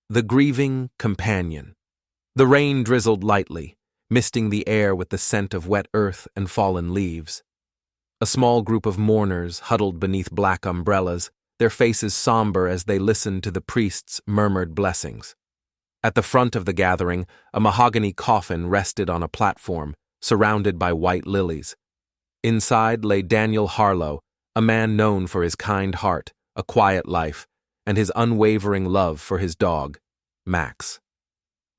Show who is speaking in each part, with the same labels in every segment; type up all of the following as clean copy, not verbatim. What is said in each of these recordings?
Speaker 1: The grieving companion. The rain drizzled lightly, misting the air with the scent of wet earth and fallen leaves. A small group of mourners huddled beneath black umbrellas, their faces somber as they listened to the priest's murmured blessings. At the front of the gathering, a mahogany coffin rested on a platform, surrounded by white lilies. Inside lay Daniel Harlow, a man known for his kind heart, a quiet life, and his unwavering love for his dog, Max.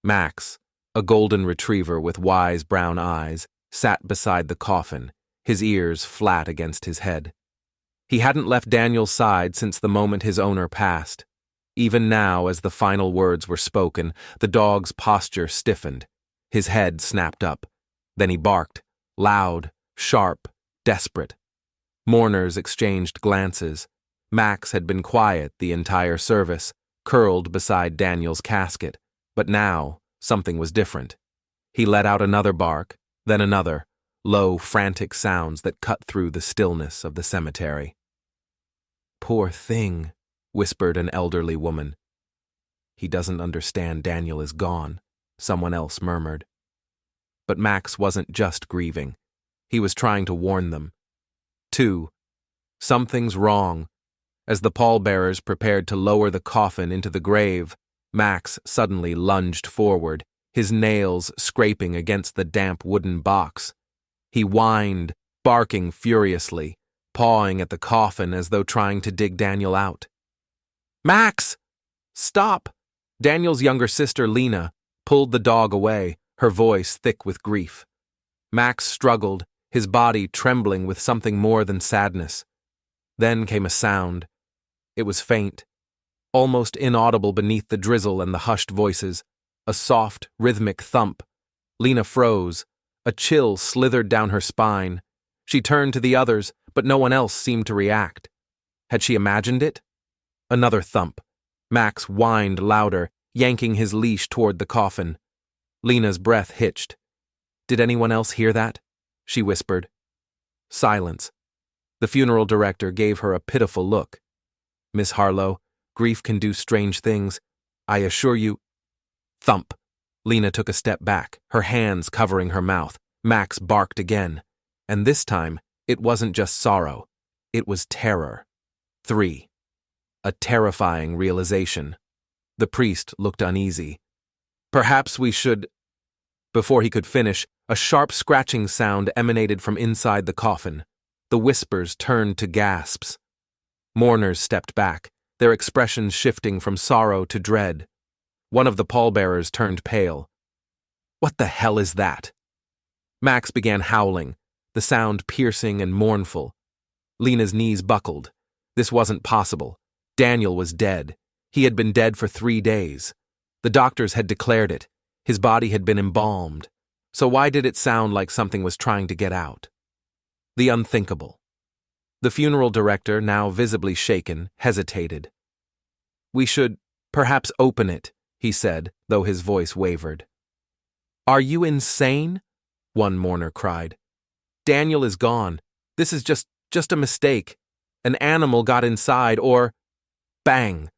Speaker 1: Max, a golden retriever with wise brown eyes, sat beside the coffin, his ears flat against his head. He hadn't left Daniel's side since the moment his owner passed. Even now, as the final words were spoken, the dog's posture stiffened. His head snapped up. Then he barked, loud, sharp, desperate. Mourners exchanged glances. Max had been quiet the entire service, curled beside Daniel's casket, but now something was different. He let out another bark, then another, low, frantic sounds that cut through the stillness of the cemetery. "Poor thing," whispered an elderly woman. "He doesn't understand Daniel is gone," someone else murmured. But Max wasn't just grieving. He was trying to warn them. Something's wrong. As the pallbearers prepared to lower the coffin into the grave, Max suddenly lunged forward, his nails scraping against the damp wooden box. He whined, barking furiously, pawing at the coffin as though trying to dig Daniel out. "Max! Stop!" Daniel's younger sister, Lena, pulled the dog away, her voice thick with grief. Max struggled, his body trembling with something more than sadness. Then came a sound. It was faint, almost inaudible beneath the drizzle and the hushed voices, a soft, rhythmic thump. Lena froze. A chill slithered down her spine. She turned to the others, but no one else seemed to react. Had she imagined it? Another thump. Max whined louder, yanking his leash toward the coffin. Lena's breath hitched. "Did anyone else hear that?" she whispered. Silence. The funeral director gave her a pitiful look. "Miss Harlow, grief can do strange things. I assure you—" Thump. Lena took a step back, her hands covering her mouth. Max barked again. And this time, it wasn't just sorrow. It was terror. 3. A terrifying realization. The priest looked uneasy. "Perhaps we should—" Before he could finish, a sharp scratching sound emanated from inside the coffin. The whispers turned to gasps. Mourners stepped back, their expressions shifting from sorrow to dread. One of the pallbearers turned pale. "What the hell is that?" Max began howling, the sound piercing and mournful. Lena's knees buckled. This wasn't possible. Daniel was dead. He had been dead for 3 days. The doctors had declared it. His body had been embalmed. So why did it sound like something was trying to get out? The unthinkable. The funeral director, now visibly shaken, hesitated. "We should perhaps open it," he said, though his voice wavered. "Are you insane?" one mourner cried. "Daniel is gone. This is just a mistake. An animal got inside, or—" Bang!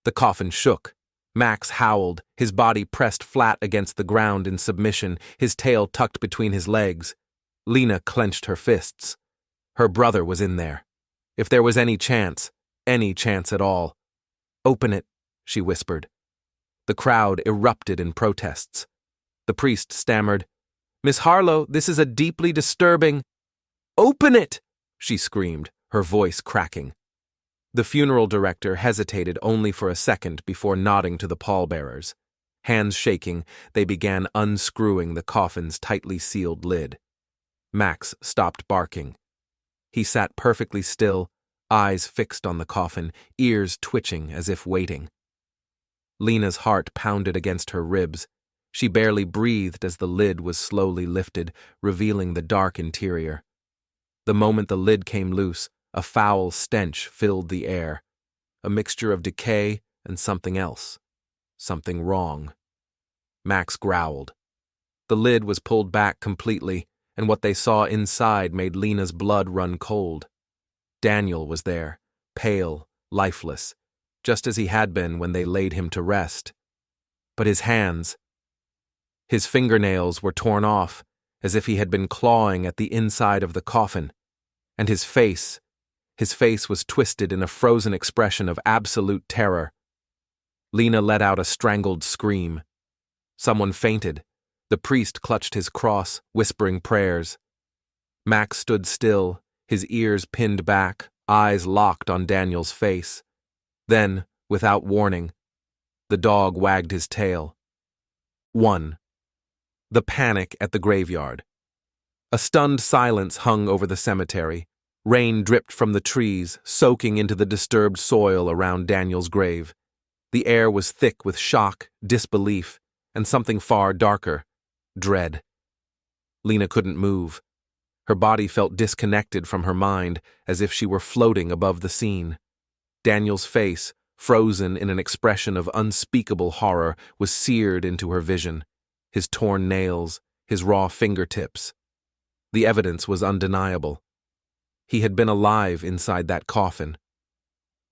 Speaker 1: The coffin shook. Max howled, his body pressed flat against the ground in submission, his tail tucked between his legs. Lena clenched her fists. Her brother was in there. If there was any chance at all. "Open it," she whispered. The crowd erupted in protests. The priest stammered, "Miss Harlow, this is a deeply disturbing—" "Open it!" she screamed, her voice cracking. The funeral director hesitated only for a second before nodding to the pallbearers. Hands shaking, they began unscrewing the coffin's tightly sealed lid. Max stopped barking. He sat perfectly still, eyes fixed on the coffin, ears twitching as if waiting. Lena's heart pounded against her ribs. She barely breathed as the lid was slowly lifted, revealing the dark interior. The moment the lid came loose, a foul stench filled the air, a mixture of decay and something else, something wrong. Max growled. The lid was pulled back completely, and what they saw inside made Lena's blood run cold. Daniel was there, pale, lifeless, just as he had been when they laid him to rest. But his hands, his fingernails were torn off, as if he had been clawing at the inside of the coffin, and his face was twisted in a frozen expression of absolute terror. Lena let out a strangled scream. Someone fainted. The priest clutched his cross, whispering prayers. Max stood still, his ears pinned back, eyes locked on Daniel's face. Then, without warning, the dog wagged his tail. 1. The panic at the graveyard. A stunned silence hung over the cemetery. Rain dripped from the trees, soaking into the disturbed soil around Daniel's grave. The air was thick with shock, disbelief, and something far darker, dread. Lena couldn't move. Her body felt disconnected from her mind, as if she were floating above the scene. Daniel's face, frozen in an expression of unspeakable horror, was seared into her vision. His torn nails, his raw fingertips. The evidence was undeniable. He had been alive inside that coffin.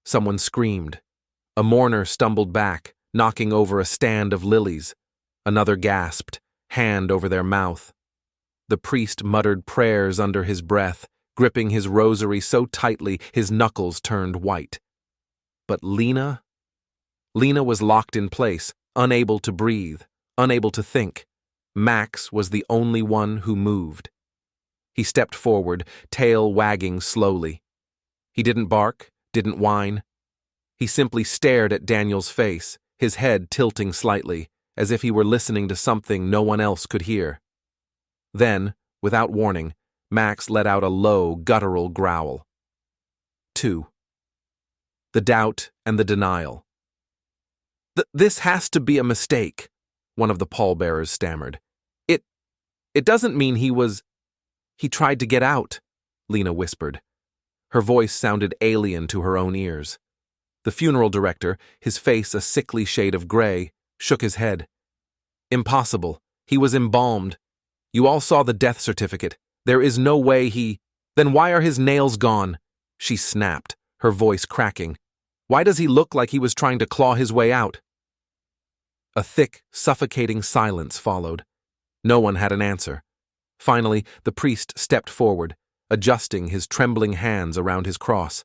Speaker 1: Someone screamed. A mourner stumbled back, knocking over a stand of lilies. Another gasped, hand over their mouth. The priest muttered prayers under his breath, gripping his rosary so tightly his knuckles turned white. But Lena was locked in place, unable to breathe, unable to think. Max was the only one who moved. He stepped forward, tail wagging slowly. He didn't bark, didn't whine. He simply stared at Daniel's face, his head tilting slightly, as if he were listening to something no one else could hear. Then, without warning, Max let out a low, guttural growl. 2. The doubt and the denial. This has to be a mistake, one of the pallbearers stammered. It doesn't mean he tried to get out, Lena whispered. Her voice sounded alien to her own ears. The funeral director, his face a sickly shade of gray, shook his head. Impossible. He was embalmed. You all saw the death certificate. There is no way he— Then why are his nails gone? She snapped, her voice cracking. Why does he look like he was trying to claw his way out? A thick, suffocating silence followed. No one had an answer. Finally, the priest stepped forward, adjusting his trembling hands around his cross.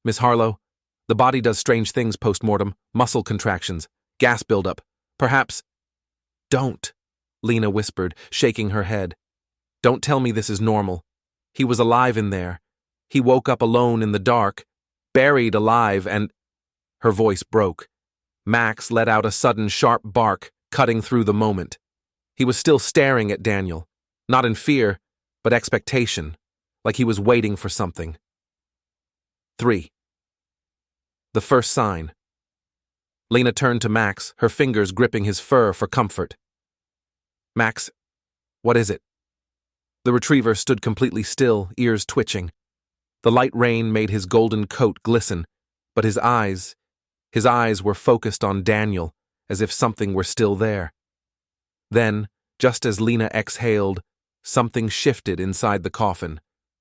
Speaker 1: Miss Harlow, the body does strange things post-mortem, muscle contractions, gas buildup. Perhaps— Don't, Lena whispered, shaking her head. Don't tell me this is normal. He was alive in there. He woke up alone in the dark, buried alive, and— Her voice broke. Max let out a sudden sharp bark, cutting through the moment. He was still staring at Daniel, not in fear, but expectation, like he was waiting for something. 3. The first sign. Lena turned to Max, her fingers gripping his fur for comfort. Max, what is it? The retriever stood completely still, ears twitching. The light rain made his golden coat glisten, but his eyes were focused on Daniel, as if something were still there. Then, just as Lena exhaled, something shifted inside the coffin.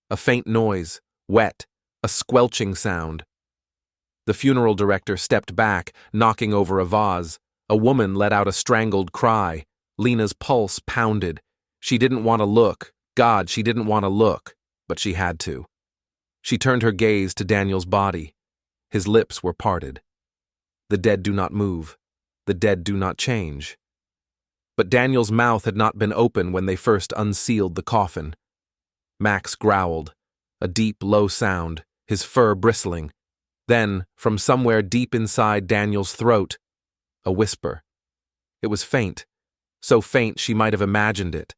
Speaker 1: A faint noise, wet, a squelching sound. The funeral director stepped back, knocking over a vase. A woman let out a strangled cry. Lena's pulse pounded. She didn't want to look. God, she didn't want to look, but she had to. She turned her gaze to Daniel's body. His lips were parted. The dead do not move. The dead do not change. But Daniel's mouth had not been open when they first unsealed the coffin. Max growled, a deep, low sound, his fur bristling. Then, from somewhere deep inside Daniel's throat, a whisper. It was faint, so faint she might have imagined it.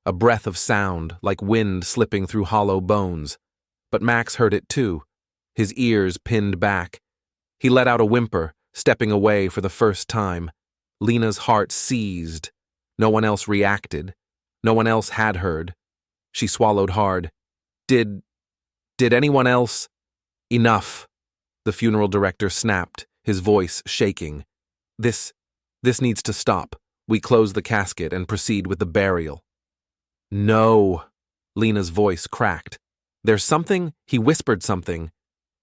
Speaker 1: A breath of sound, like wind slipping through hollow bones. But Max heard it too, his ears pinned back. He let out a whimper, stepping away for the first time. Lena's heart seized. No one else reacted. No one else had heard. She swallowed hard. Did anyone else? Enough, the funeral director snapped, his voice shaking. This needs to stop. We close the casket and proceed with the burial. No, Lena's voice cracked. There's something, he whispered something.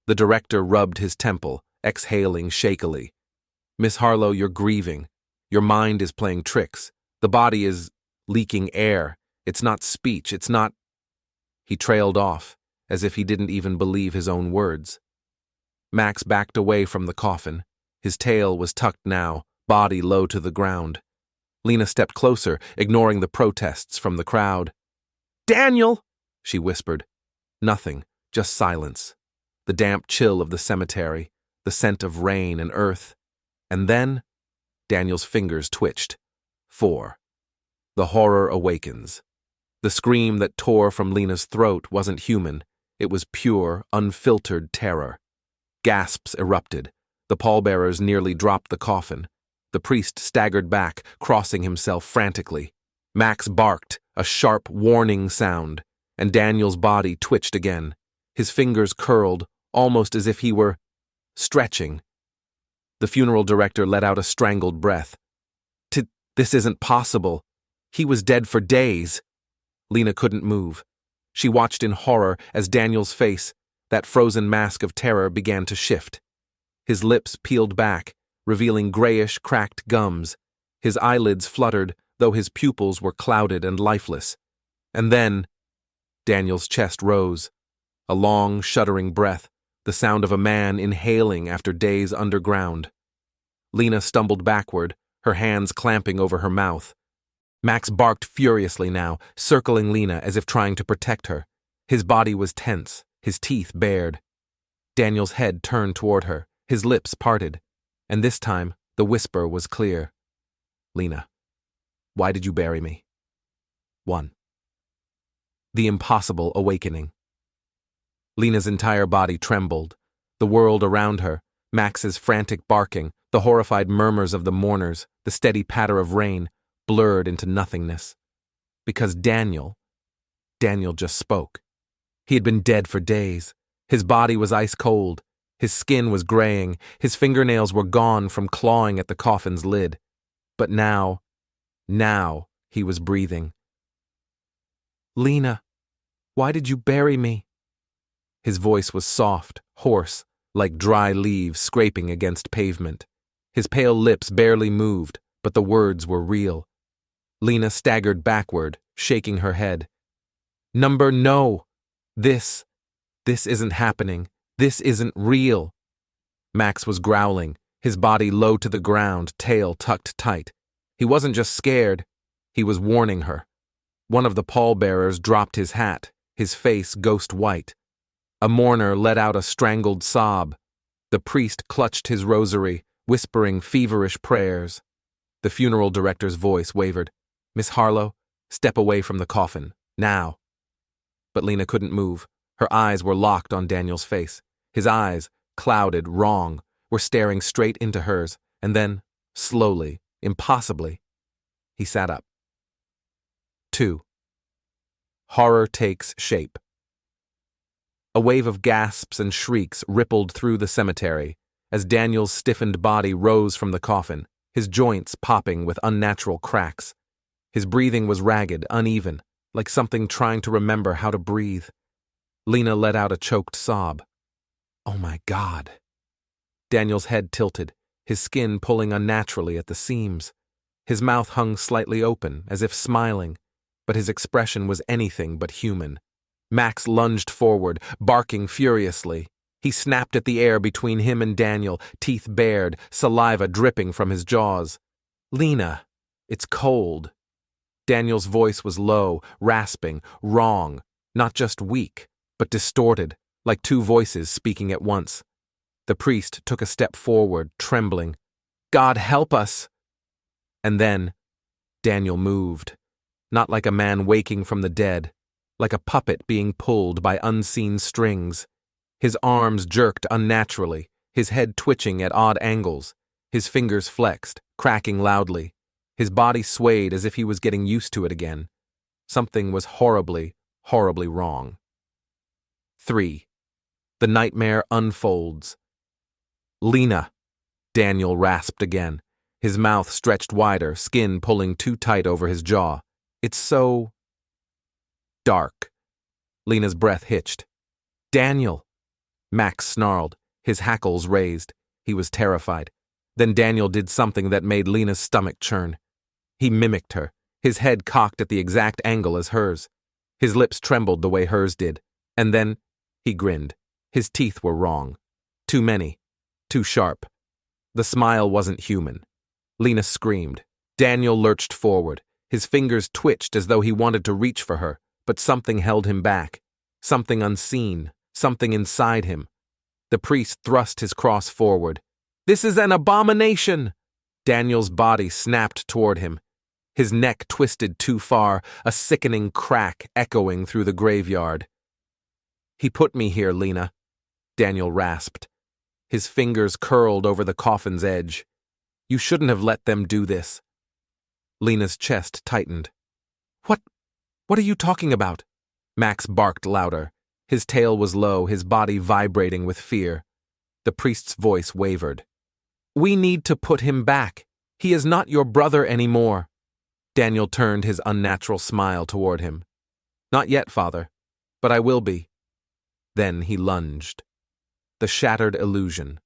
Speaker 1: The director rubbed his temple, exhaling shakily. Miss Harlow, you're grieving. Your mind is playing tricks. The body is leaking air. It's not speech. It's not. He trailed off, as if he didn't even believe his own words. Max backed away from the coffin. His tail was tucked now, body low to the ground. Lena stepped closer, ignoring the protests from the crowd. "Daniel!" she whispered. Nothing, just silence. The damp chill of the cemetery, the scent of rain and earth. And then, Daniel's fingers twitched. 4. The horror awakens. The scream that tore from Lena's throat wasn't human. It was pure, unfiltered terror. Gasps erupted. The pallbearers nearly dropped the coffin. The priest staggered back, crossing himself frantically. Max barked, a sharp, warning sound, and Daniel's body twitched again. His fingers curled, almost as if he were stretching. The funeral director let out a strangled breath. This isn't possible. He was dead for days." Lena couldn't move. She watched in horror as Daniel's face, that frozen mask of terror, began to shift. His lips peeled back, revealing grayish, cracked gums. His eyelids fluttered, though his pupils were clouded and lifeless. And then, Daniel's chest rose. A long, shuddering breath, the sound of a man inhaling after days underground. Lena stumbled backward, her hands clamping over her mouth. Max barked furiously now, circling Lena as if trying to protect her. His body was tense, his teeth bared. Daniel's head turned toward her, his lips parted, and this time the whisper was clear. "Lena, why did you bury me?" 1. The impossible awakening. Lena's entire body trembled. The world around her, Max's frantic barking, the horrified murmurs of the mourners, the steady patter of rain, blurred into nothingness. Because Daniel just spoke. He had been dead for days. His body was ice cold. His skin was graying. His fingernails were gone from clawing at the coffin's lid. But now he was breathing. "Lena, why did you bury me?" His voice was soft, hoarse, like dry leaves scraping against pavement. His pale lips barely moved, but the words were real. Lena staggered backward, shaking her head. No! This isn't happening. This isn't real." Max was growling, his body low to the ground, tail tucked tight. He wasn't just scared, he was warning her. One of the pallbearers dropped his hat, his face ghost white. A mourner let out a strangled sob. The priest clutched his rosary, whispering feverish prayers. The funeral director's voice wavered. "Miss Harlow, step away from the coffin, now." But Lena couldn't move. Her eyes were locked on Daniel's face. His eyes, clouded, wrong, were staring straight into hers, and then, slowly, impossibly, he sat up. 2. Horror takes shape. A wave of gasps and shrieks rippled through the cemetery as Daniel's stiffened body rose from the coffin, his joints popping with unnatural cracks. His breathing was ragged, uneven, like something trying to remember how to breathe. Lena let out a choked sob. "Oh my God." Daniel's head tilted, his skin pulling unnaturally at the seams. His mouth hung slightly open, as if smiling, but his expression was anything but human. Max lunged forward, barking furiously. He snapped at the air between him and Daniel, teeth bared, saliva dripping from his jaws. "Lena, it's cold." Daniel's voice was low, rasping, wrong, not just weak, but distorted, like two voices speaking at once. The priest took a step forward, trembling. "God help us!" And then, Daniel moved, not like a man waking from the dead, like a puppet being pulled by unseen strings. His arms jerked unnaturally, his head twitching at odd angles, his fingers flexed, cracking loudly. His body swayed as if he was getting used to it again. Something was horribly, horribly wrong. 3. The nightmare unfolds. "Lena," Daniel rasped again, his mouth stretched wider, skin pulling too tight over his jaw. "It's so dark." Lena's breath hitched. "Daniel!" Max snarled, his hackles raised. He was terrified. Then Daniel did something that made Lena's stomach churn. He mimicked her, his head cocked at the exact angle as hers. His lips trembled the way hers did. And then he grinned. His teeth were wrong. Too many. Too sharp. The smile wasn't human. Lena screamed. Daniel lurched forward. His fingers twitched as though he wanted to reach for her, but something held him back. Something unseen. Something inside him. The priest thrust his cross forward. "This is an abomination!" Daniel's body snapped toward him. His neck twisted too far, a sickening crack echoing through the graveyard. "He put me here, Lena," Daniel rasped. His fingers curled over the coffin's edge. "You shouldn't have let them do this." Lena's chest tightened. What are you talking about?" Max barked louder. His tail was low, his body vibrating with fear. The priest's voice wavered. "We need to put him back. He is not your brother anymore." Daniel turned his unnatural smile toward him. "Not yet, Father, but I will be." Then he lunged. The shattered illusion.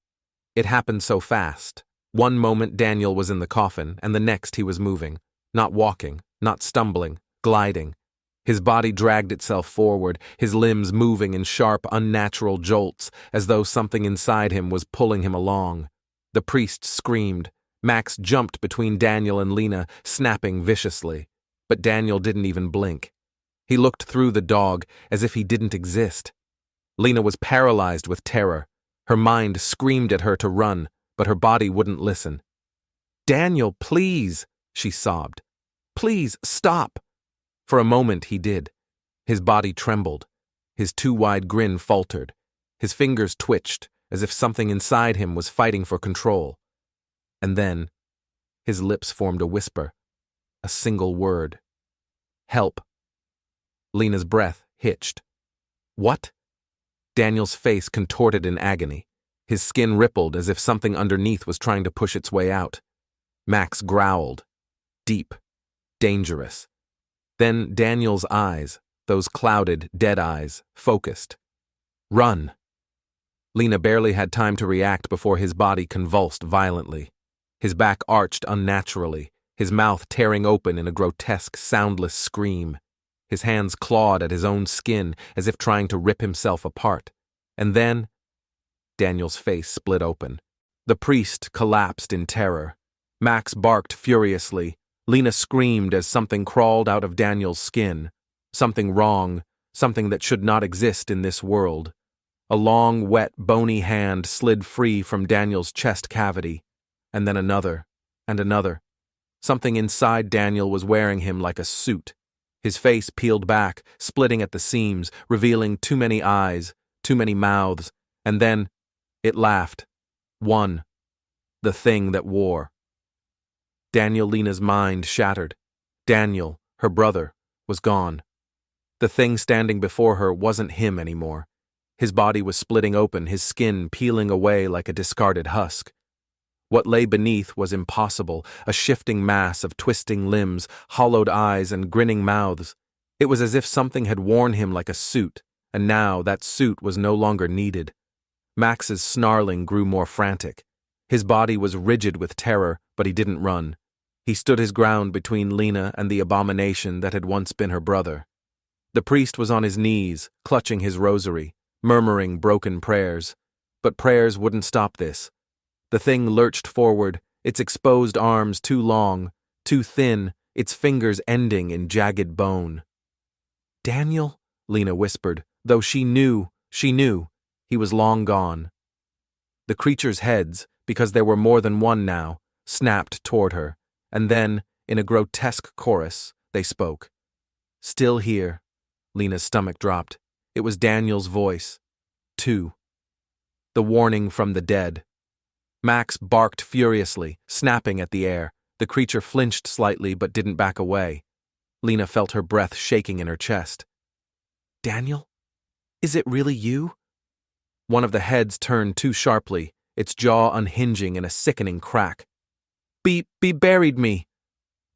Speaker 1: It happened so fast. One moment Daniel was in the coffin, and the next he was moving. Not walking, not stumbling, gliding. His body dragged itself forward, his limbs moving in sharp, unnatural jolts, as though something inside him was pulling him along. The priest screamed. Max jumped between Daniel and Lena, snapping viciously. But Daniel didn't even blink. He looked through the dog, as if he didn't exist. Lena was paralyzed with terror. Her mind screamed at her to run, but her body wouldn't listen. "Daniel, please," she sobbed. "Please, stop." For a moment he did. His body trembled. His too-wide grin faltered. His fingers twitched, as if something inside him was fighting for control. And then, his lips formed a whisper. A single word. "Help." Lena's breath hitched. "What?" Daniel's face contorted in agony. His skin rippled as if something underneath was trying to push its way out. Max growled. Deep. Dangerous. Then Daniel's eyes, those clouded, dead eyes, focused. "Run." Lena barely had time to react before his body convulsed violently. His back arched unnaturally, his mouth tearing open in a grotesque, soundless scream. His hands clawed at his own skin as if trying to rip himself apart. And then, Daniel's face split open. The priest collapsed in terror. Max barked furiously. Lena screamed as something crawled out of Daniel's skin. Something wrong, something that should not exist in this world. A long, wet, bony hand slid free from Daniel's chest cavity. And then another, and another. Something inside Daniel was wearing him like a suit. His face peeled back, splitting at the seams, revealing too many eyes, too many mouths, and then it laughed. One. The thing that wore. Daniel Lena's mind shattered. Daniel, her brother, was gone. The thing standing before her wasn't him anymore. His body was splitting open, his skin peeling away like a discarded husk. What lay beneath was impossible, a shifting mass of twisting limbs, hollowed eyes, and grinning mouths. It was as if something had worn him like a suit, and now that suit was no longer needed. Max's snarling grew more frantic. His body was rigid with terror, but he didn't run. He stood his ground between Lena and the abomination that had once been her brother. The priest was on his knees, clutching his rosary, murmuring broken prayers. But prayers wouldn't stop this. The thing lurched forward, its exposed arms too long, too thin, its fingers ending in jagged bone. "Daniel," Lena whispered, though she knew, he was long gone. The creature's heads, because there were more than one now, snapped toward her, and then, in a grotesque chorus, they spoke. "Still here." Lena's stomach dropped. It was Daniel's voice. 2. The warning from the dead. Max barked furiously, snapping at the air. The creature flinched slightly but didn't back away. Lena felt her breath shaking in her chest. "Daniel? Is it really you?" One of the heads turned too sharply, its jaw unhinging in a sickening crack. Be buried me."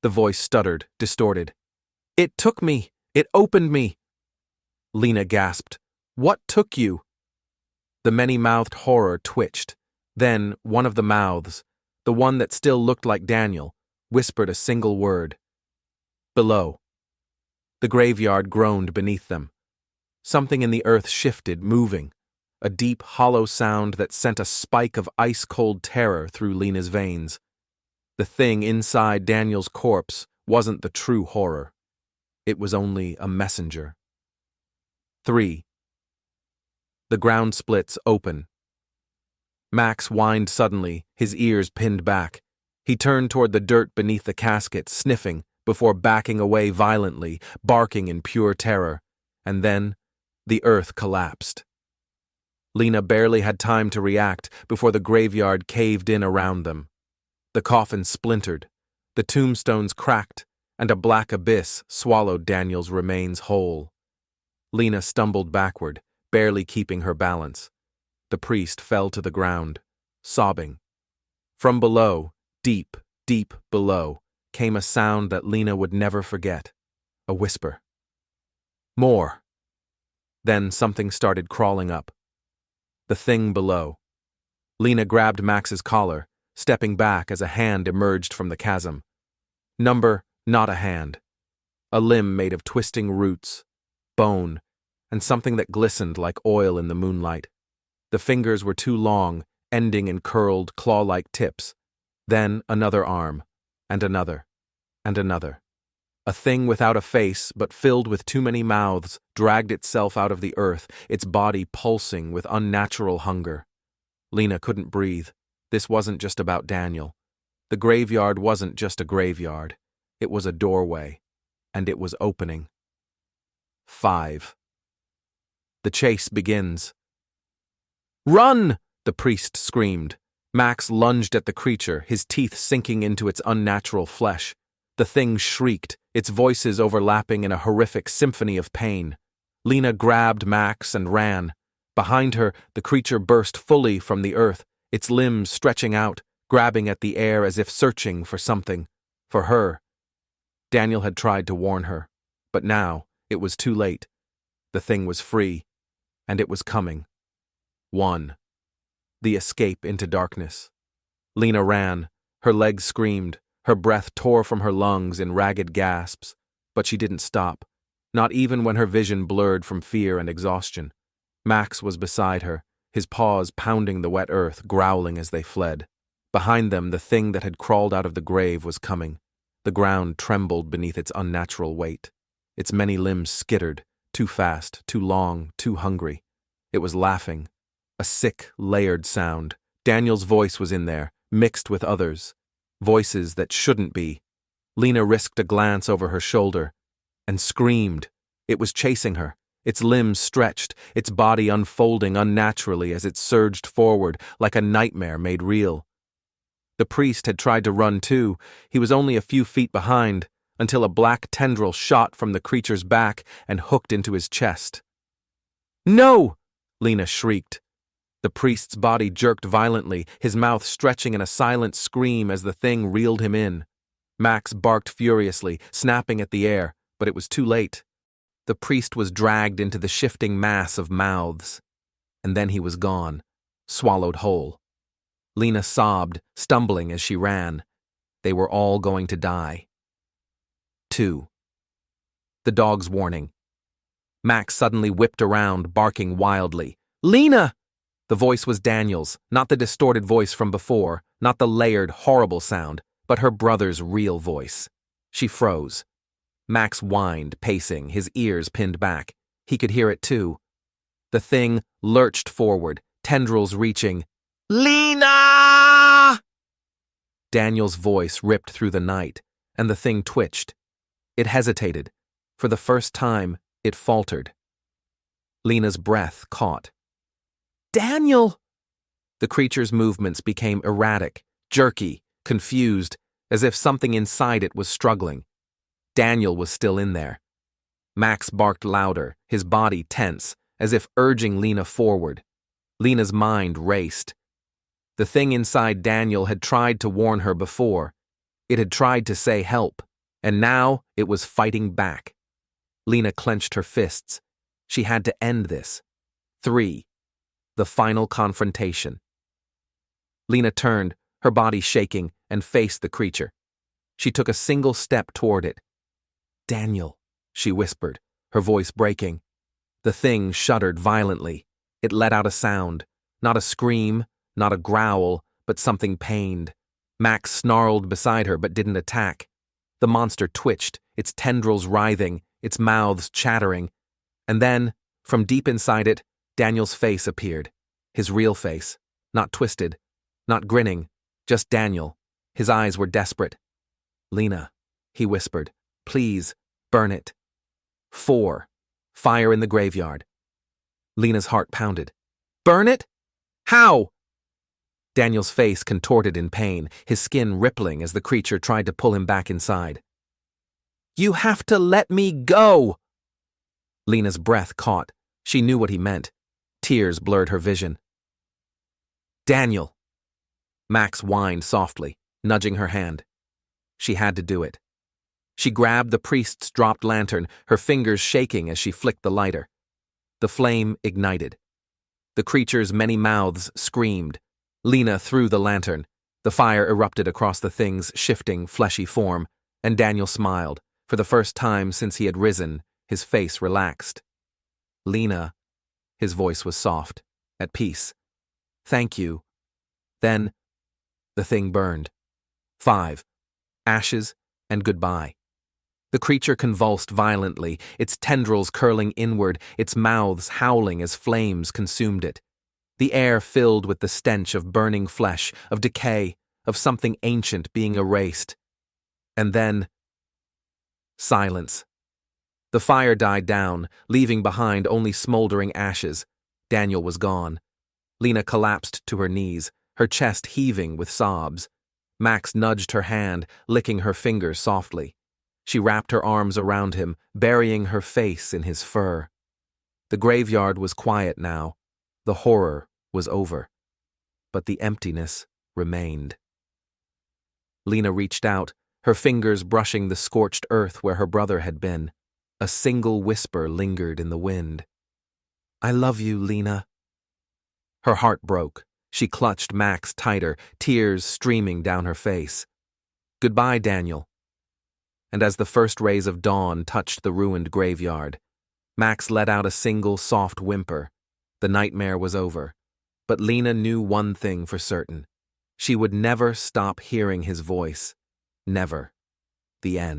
Speaker 1: The voice stuttered, distorted. "It took me. It opened me." Lena gasped. "What took you?" The many-mouthed horror twitched. Then one of the mouths, the the one that still looked like Daniel, whispered a single word. Below. The graveyard groaned beneath them. Something in the earth shifted, moving, a deep, hollow sound that sent a spike of ice-cold terror through Lena's veins. The thing inside Daniel's corpse wasn't the true horror. It was only a messenger. 3. The ground splits open. Max whined suddenly, his ears pinned back. He turned toward the dirt beneath the casket, sniffing, before backing away violently, barking in pure terror. And then, the earth collapsed. Lena barely had time to react before the graveyard caved in around them. The coffin splintered, the tombstones cracked, and a black abyss swallowed Daniel's remains whole. Lena stumbled backward, barely keeping her balance. The priest fell to the ground, sobbing. From below, deep, deep below, came a sound that Lena would never forget. A whisper. More. Then something started crawling up. The thing below. Lena grabbed Max's collar, stepping back as a hand emerged from the chasm. Not a hand. A limb made of twisting roots, bone, and something that glistened like oil in the moonlight. The fingers were too long, ending in curled, claw-like tips. Then another arm, and another, and another. A thing without a face, but filled with too many mouths, dragged itself out of the earth, its body pulsing with unnatural hunger. Lena couldn't breathe. This wasn't just about Daniel. The graveyard wasn't just a graveyard. It was a doorway, and it was opening. 5. The chase begins. Run! The priest screamed. Max lunged at the creature, his teeth sinking into its unnatural flesh. The thing shrieked, its voices overlapping in a horrific symphony of pain. Lena grabbed Max and ran. Behind her, the creature burst fully from the earth, its limbs stretching out, grabbing at the air as if searching for something. For her. Daniel had tried to warn her, but now it was too late. The thing was free, and it was coming. 1. The escape into darkness. Lena ran. Her legs screamed. Her breath tore from her lungs in ragged gasps, but she didn't stop, not even when her vision blurred from fear and exhaustion. Max was beside her, his paws pounding the wet earth, growling as they fled. Behind them, the thing that had crawled out of the grave was coming. The ground trembled beneath its unnatural weight. Its many limbs skittered, too fast, too long, too hungry. It was laughing. A sick, layered sound. Daniel's voice was in there, mixed with others. Voices that shouldn't be. Lena risked a glance over her shoulder and screamed. It was chasing her, its limbs stretched, its body unfolding unnaturally as it surged forward like a nightmare made real. The priest had tried to run too. He was only a few feet behind, until a black tendril shot from the creature's back and hooked into his chest. No! Lena shrieked. The priest's body jerked violently, his mouth stretching in a silent scream as the thing reeled him in. Max barked furiously, snapping at the air, but it was too late. The priest was dragged into the shifting mass of mouths, and then he was gone, swallowed whole. Lena sobbed, stumbling as she ran. They were all going to die. 2. The dog's warning. Max suddenly whipped around, barking wildly. Lena! The voice was Daniel's, not the distorted voice from before, not the layered, horrible sound, but her brother's real voice. She froze. Max whined, pacing, his ears pinned back. He could hear it too. The thing lurched forward, tendrils reaching. Lena! Daniel's voice ripped through the night, and the thing twitched. It hesitated. For the first time, it faltered. Lena's breath caught. Daniel! The creature's movements became erratic, jerky, confused, as if something inside it was struggling. Daniel was still in there. Max barked louder, his body tense, as if urging Lena forward. Lena's mind raced. The thing inside Daniel had tried to warn her before. It had tried to say help, and now it was fighting back. Lena clenched her fists. She had to end this. 3. The final confrontation. Lena turned, her body shaking, and faced the creature. She took a single step toward it. "Daniel," she whispered, her voice breaking. The thing shuddered violently. It let out a sound, not a scream, not a growl, but something pained. Max snarled beside her but didn't attack. The monster twitched, its tendrils writhing, its mouths chattering. And then, from deep inside it, Daniel's face appeared. His real face. Not twisted, not grinning, just Daniel. His eyes were desperate. "Lena," he whispered, "please, burn it." 4. Fire in the graveyard. Lena's heart pounded. "Burn it? How?" Daniel's face contorted in pain, his skin rippling as the creature tried to pull him back inside. "You have to let me go!" Lena's breath caught. She knew what he meant. Tears blurred her vision. "Daniel!" Max whined softly, nudging her hand. She had to do it. She grabbed the priest's dropped lantern, her fingers shaking as she flicked the lighter. The flame ignited. The creature's many mouths screamed. Lena threw the lantern. The fire erupted across the thing's shifting, fleshy form, and Daniel smiled. For the first time since he had risen, his face relaxed. "Lena," his voice was soft, at peace. "Thank you." Then, the thing burned. 5. Ashes and goodbye. The creature convulsed violently, its tendrils curling inward, its mouths howling as flames consumed it. The air filled with the stench of burning flesh, of decay, of something ancient being erased. And then, silence. The fire died down, leaving behind only smoldering ashes. Daniel was gone. Lena collapsed to her knees, her chest heaving with sobs. Max nudged her hand, licking her fingers softly. She wrapped her arms around him, burying her face in his fur. The graveyard was quiet now. The horror was over. But the emptiness remained. Lena reached out, her fingers brushing the scorched earth where her brother had been. A single whisper lingered in the wind. "I love you, Lena." Her heart broke. She clutched Max tighter, tears streaming down her face. "Goodbye, Daniel." And as the first rays of dawn touched the ruined graveyard, Max let out a single soft whimper. The nightmare was over. But Lena knew one thing for certain. She would never stop hearing his voice. Never. The end.